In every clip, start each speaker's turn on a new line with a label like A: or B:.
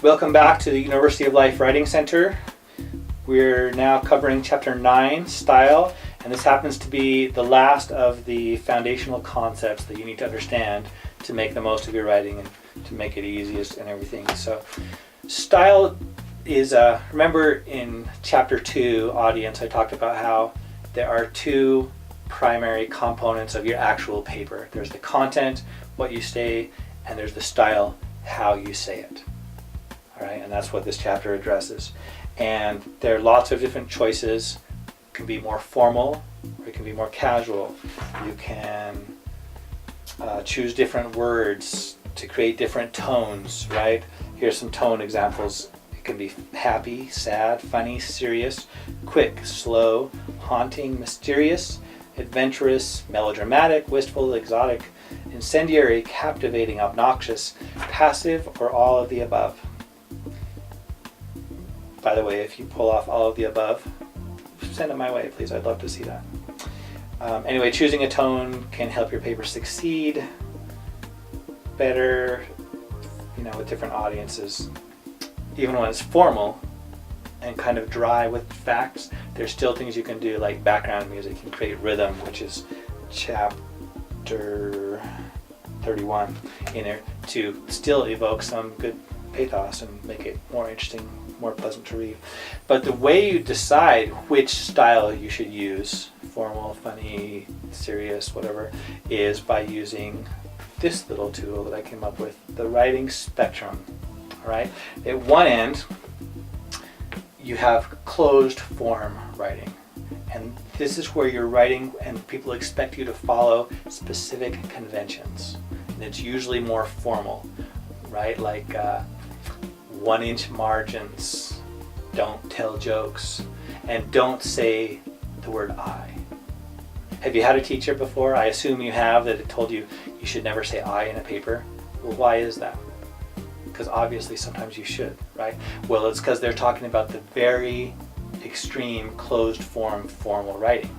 A: Welcome back to the University of Life Writing Center. We're now covering Chapter 9, Style, and this happens to be the last of the foundational concepts that you need to understand to make the most of your writing and to make it easiest and everything. So, style is, remember in Chapter 2, audience, I talked about how there are two primary components of your actual paper. There's the content, what you say, and there's the style, how you say it. All right, and that's what this chapter addresses. And there are lots of different choices. It can be more formal, or it can be more casual. You can choose different words to create different tones, right? Here's some tone examples. It can be happy, sad, funny, serious, quick, slow, haunting, mysterious, adventurous, melodramatic, wistful, exotic, incendiary, captivating, obnoxious, passive, or all of the above. By the way, if you pull off all of the above, send it my way, please. I'd love to see that. Anyway, choosing a tone can help your paper succeed better, with different audiences. Even when it's formal and kind of dry with facts, there's still things you can do, like background music. You can create rhythm, which is chapter 31 in there, to still evoke some good pathos and make it more interesting, more pleasant to read. But the way you decide which style you should use, formal, funny, serious, whatever, is by using this little tool that I came up with, the writing spectrum. All right? At one end, you have closed form writing. And this is where you're writing and people expect you to follow specific conventions. And it's usually more formal, right? Like 1-inch margins, don't tell jokes, and don't say the word I. Have you had a teacher before? I assume you have, that it told you you should never say I in a paper. Well, why is that? Because obviously sometimes you should, right? Well, it's because they're talking about the very extreme closed form formal writing.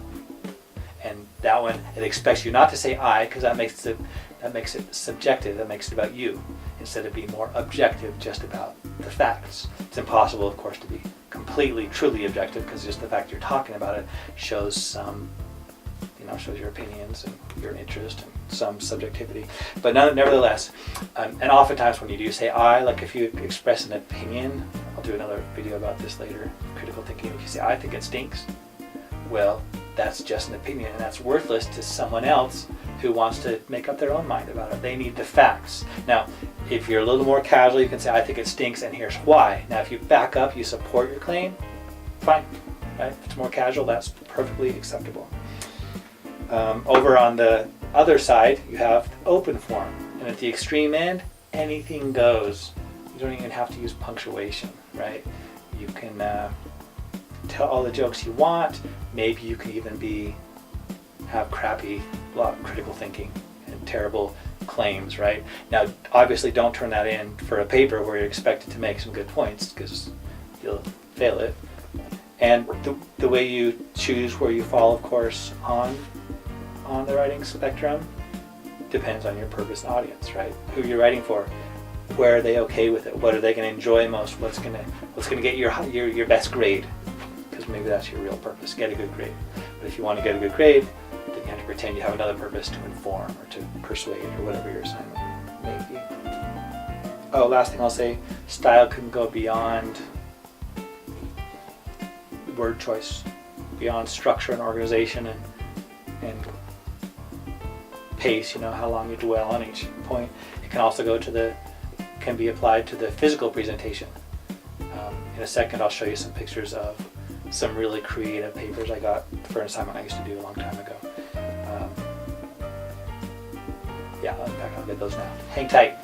A: And that one, it expects you not to say I, because that makes it subjective, that makes it about you, instead of being more objective, just about the facts. It's impossible, of course, to be completely, truly objective, because just the fact you're talking about it shows some, shows your opinions and your interest and some subjectivity. But nevertheless, and oftentimes when you do say I, like if you express an opinion, I'll do another video about this later, critical thinking, if you say I think it stinks, well, that's just an opinion, and that's worthless to someone else who wants to make up their own mind about it. They need the facts. Now, if you're a little more casual, you can say, I think it stinks, and here's why. Now, if you back up, you support your claim, fine. Right? If it's more casual, that's perfectly acceptable. Over on the other side, you have open form. And at the extreme end, anything goes. You don't even have to use punctuation, right? You can tell all the jokes you want. Maybe you can even have crappy critical thinking and terrible claims, right? Now, obviously, don't turn that in for a paper where you're expected to make some good points, because you'll fail it. And the way you choose where you fall, of course, on the writing spectrum depends on your purpose and audience, right? Who you're writing for, where are they okay with it? What are they going to enjoy most? What's going to get your best grade? Because maybe that's your real purpose, get a good grade. But if you want to get a good grade, then you have to pretend you have another purpose, to inform or to persuade or whatever your assignment may be. Oh, last thing I'll say, style can go beyond word choice, beyond structure and organization and pace, how long you dwell on each point. It can also can be applied to the physical presentation. In a second, I'll show you some pictures of some really creative papers I got for an assignment I used to do a long time ago. In fact, I'll get those now. Hang tight.